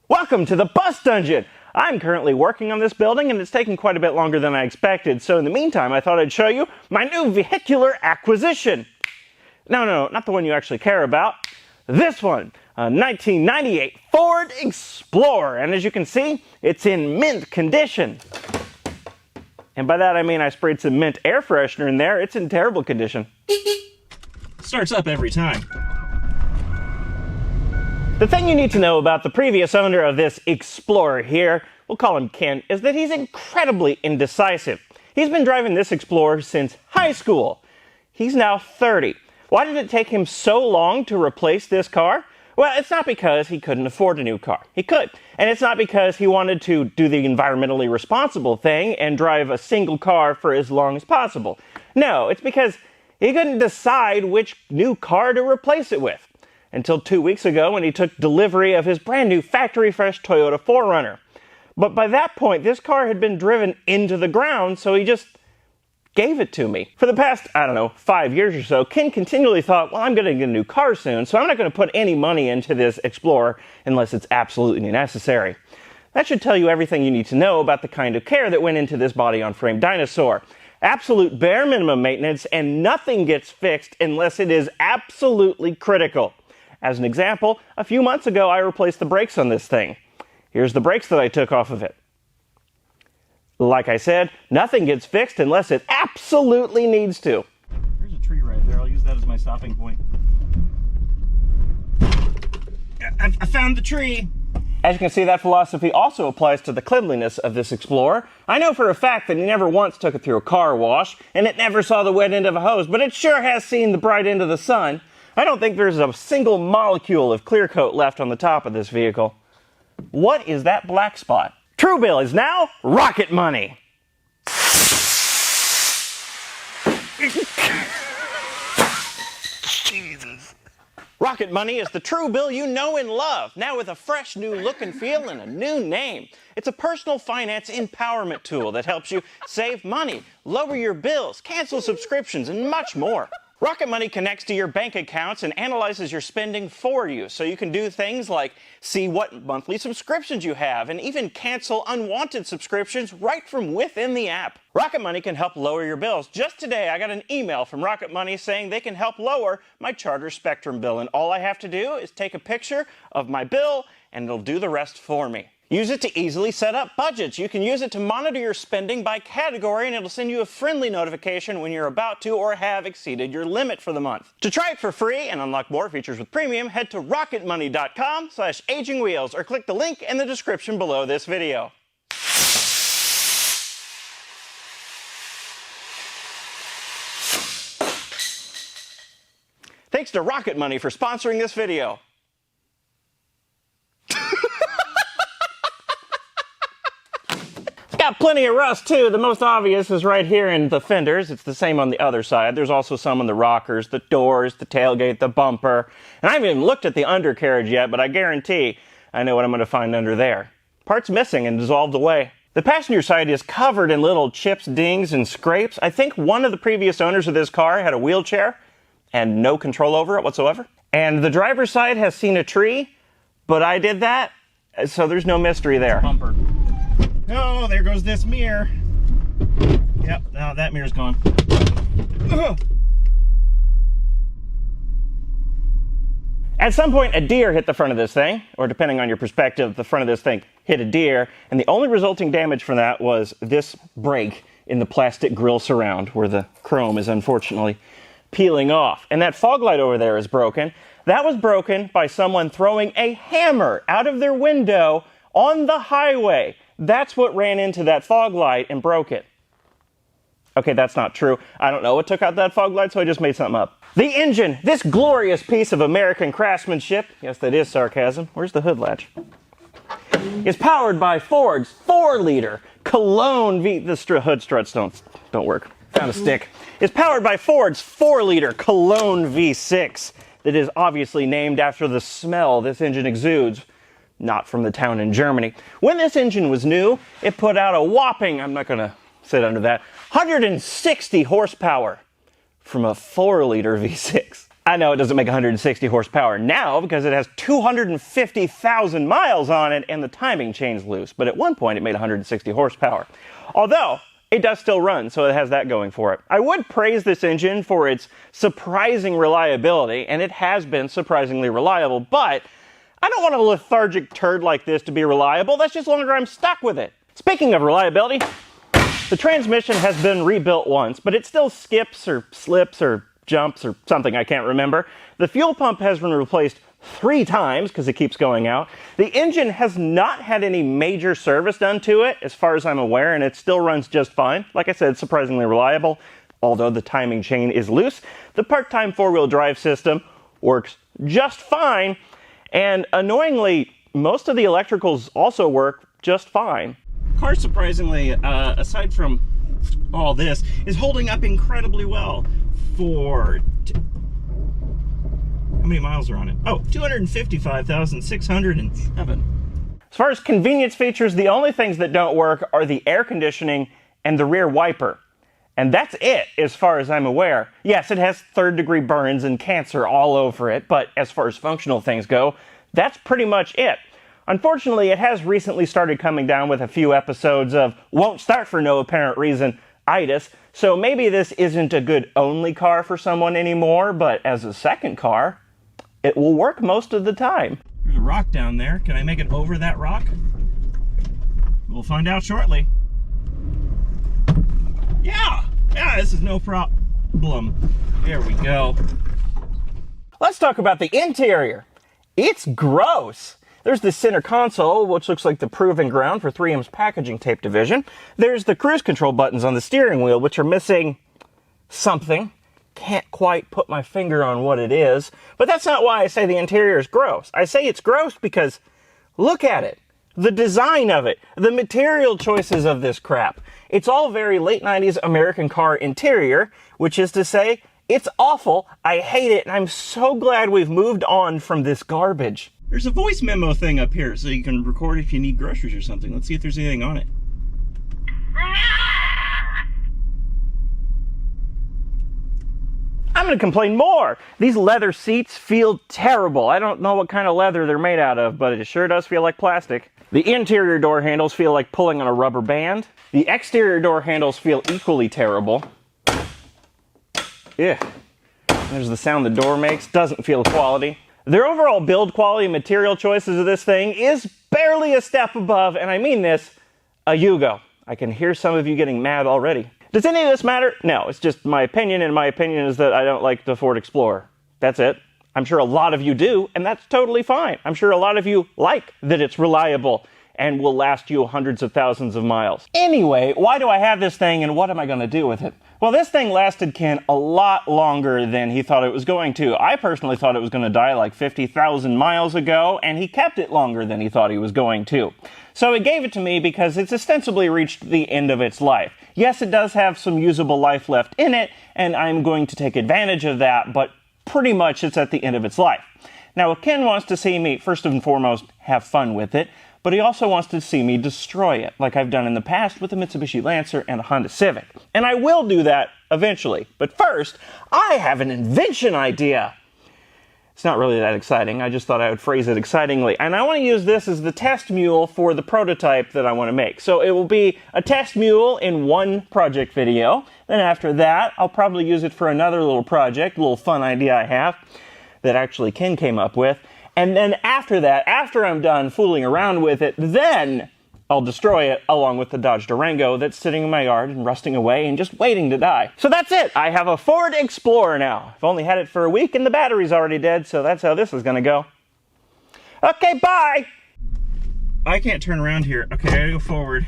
Welcome to the Bus Dungeon! I'm currently working on this building and it's taking quite a bit longer than I expected, so in the meantime I thought I'd show you my new vehicular acquisition. No, not the one you actually care about. This one, a 1998 Ford Explorer, and as you can see, it's in mint condition. And by that I mean I sprayed some mint air freshener in there. It's in terrible condition. Starts up every time. The thing you need to know about the previous owner of this Explorer here, we'll call him Ken, is that he's incredibly indecisive. He's been driving this Explorer since high school. He's now 30. Why did it take him so long to replace this car? Well, it's not because he couldn't afford a new car. He could. And it's not because he wanted to do the environmentally responsible thing and drive a single car for as long as possible. No, it's because he couldn't decide which new car to replace it with. Until 2 weeks ago when he took delivery of his brand new factory-fresh Toyota 4Runner. But by that point, this car had been driven into the ground, so he just gave it to me. For the past, 5 years or so, Ken continually thought, well, I'm going to get a new car soon, so I'm not going to put any money into this Explorer unless it's absolutely necessary. That should tell you everything you need to know about the kind of care that went into this body-on-frame dinosaur. Absolute bare minimum maintenance, and nothing gets fixed unless it is absolutely critical. As an example, a few months ago I replaced the brakes on this thing. Here's the brakes that I took off of it. Like I said, nothing gets fixed unless it absolutely needs to. There's a tree right there. I'll use that as my stopping point. I found the tree. As you can see, that philosophy also applies to the cleanliness of this Explorer. I know for a fact that he never once took it through a car wash, and it never saw the wet end of a hose, but it sure has seen the bright end of the sun. I don't think there's a single molecule of clear coat left on the top of this vehicle. What is that black spot? Truebill is now Rocket Money. Jesus. Rocket Money is the Truebill you know and love, now with a fresh new look and feel and a new name. It's a personal finance empowerment tool that helps you save money, lower your bills, cancel subscriptions, and much more. Rocket Money connects to your bank accounts and analyzes your spending for you, so you can do things like see what monthly subscriptions you have and even cancel unwanted subscriptions right from within the app. Rocket Money can help lower your bills. Just today I got an email from Rocket Money saying they can help lower my Charter Spectrum bill, and all I have to do is take a picture of my bill and it'll do the rest for me. Use it to easily set up budgets. You can use it to monitor your spending by category, and it'll send you a friendly notification when you're about to or have exceeded your limit for the month. To try it for free and unlock more features with premium, head to rocketmoney.com/agingwheels or click the link in the description below this video. Thanks to Rocket Money for sponsoring this video. Got plenty of rust too. The most obvious is right here in the fenders. It's the same on the other side. There's also some on the rockers, the doors, the tailgate, the bumper. And I haven't even looked at the undercarriage yet, but I guarantee I know what I'm going to find under there. Parts missing and dissolved away. The passenger side is covered in little chips, dings, and scrapes. I think one of the previous owners of this car had a wheelchair and no control over it whatsoever. And the driver's side has seen a tree, but I did that, so there's no mystery there. Bumper. Oh, there goes this mirror. Yep, now that mirror's gone. Ugh. At some point, a deer hit the front of this thing, or depending on your perspective, the front of this thing hit a deer, and the only resulting damage from that was this break in the plastic grille surround, where the chrome is unfortunately peeling off. And that fog light over there is broken. That was broken by someone throwing a hammer out of their window on the highway. That's what ran into that fog light and broke it. Okay, that's not true. I don't know what took out that fog light, so I just made something up. The engine, this glorious piece of American craftsmanship, yes, that is sarcasm. Where's the hood latch? Is powered by Ford's 4-liter Cologne V... The hood struts don't work. Found a stick. Is powered by Ford's 4-liter Cologne V6 that is obviously named after the smell this engine exudes. Not from the town in Germany. When this engine was new, it put out a whopping, I'm not going to sit under that, 160 horsepower from a 4-liter V6. I know it doesn't make 160 horsepower now because it has 250,000 miles on it and the timing chain's loose, but at one point it made 160 horsepower. Although, it does still run, so it has that going for it. I would praise this engine for its surprising reliability, and it has been surprisingly reliable, but I don't want a lethargic turd like this to be reliable. That's just longer I'm stuck with it. Speaking of reliability, the transmission has been rebuilt once, but it still skips or slips or jumps or something, I can't remember. The fuel pump has been replaced 3 times because it keeps going out. The engine has not had any major service done to it as far as I'm aware, and it still runs just fine. Like I said, surprisingly reliable, although the timing chain is loose. The part-time 4-wheel drive system works just fine, and annoyingly, most of the electricals also work just fine. The car, surprisingly, aside from all this, is holding up incredibly well for... How many miles are on it? Oh, 255,607. As far as convenience features, the only things that don't work are the air conditioning and the rear wiper. And that's it, as far as I'm aware. Yes, it has third-degree burns and cancer all over it, but as far as functional things go, that's pretty much it. Unfortunately, it has recently started coming down with a few episodes of won't start for no apparent reason itis, so maybe this isn't a good only car for someone anymore, but as a second car, it will work most of the time. There's a rock down there. Can I make it over that rock? We'll find out shortly. Yeah, this is no problem. There we go. Let's talk about the interior. It's gross. There's the center console, which looks like the proving ground for 3M's packaging tape division. There's the cruise control buttons on the steering wheel, which are missing something. Can't quite put my finger on what it is, but that's not why I say the interior is gross. I say it's gross because look at it. The design of it, the material choices of this crap. It's all very late 90s American car interior, which is to say, it's awful, I hate it, and I'm so glad we've moved on from this garbage. There's a voice memo thing up here so you can record if you need groceries or something. Let's see if there's anything on it. I'm going to complain more. These leather seats feel terrible. I don't know what kind of leather they're made out of, but it sure does feel like plastic. The interior door handles feel like pulling on a rubber band. The exterior door handles feel equally terrible. Yeah. There's the sound the door makes. Doesn't feel quality. Their overall build quality and material choices of this thing is barely a step above, and I mean this, a Yugo. I can hear some of you getting mad already. Does any of this matter? No, it's just my opinion, and my opinion is that I don't like the Ford Explorer. That's it. I'm sure a lot of you do, and that's totally fine. I'm sure a lot of you like that it's reliable and will last you hundreds of thousands of miles. Anyway, why do I have this thing, and what am I going to do with it? Well, this thing lasted Ken a lot longer than he thought it was going to. I personally thought it was going to die like 50,000 miles ago, and he kept it longer than he thought he was going to. So he gave it to me because it's ostensibly reached the end of its life. Yes, it does have some usable life left in it, and I'm going to take advantage of that, but pretty much it's at the end of its life. Now, Ken wants to see me, first and foremost, have fun with it, but he also wants to see me destroy it, like I've done in the past with the Mitsubishi Lancer and the Honda Civic. And I will do that eventually. But first, I have an invention idea. It's not really that exciting. I just thought I would phrase it excitingly. And I want to use this as the test mule for the prototype that I want to make. So it will be a test mule in one project video. Then after that, I'll probably use it for another little project, a little fun idea I have that actually Ken came up with. And then after that, after I'm done fooling around with it, then I'll destroy it along with the Dodge Durango that's sitting in my yard and rusting away and just waiting to die. So that's it. I have a Ford Explorer now. I've only had it for a week and the battery's already dead, so that's how this is gonna go. Okay, bye! I can't turn around here. Okay, I gotta go forward.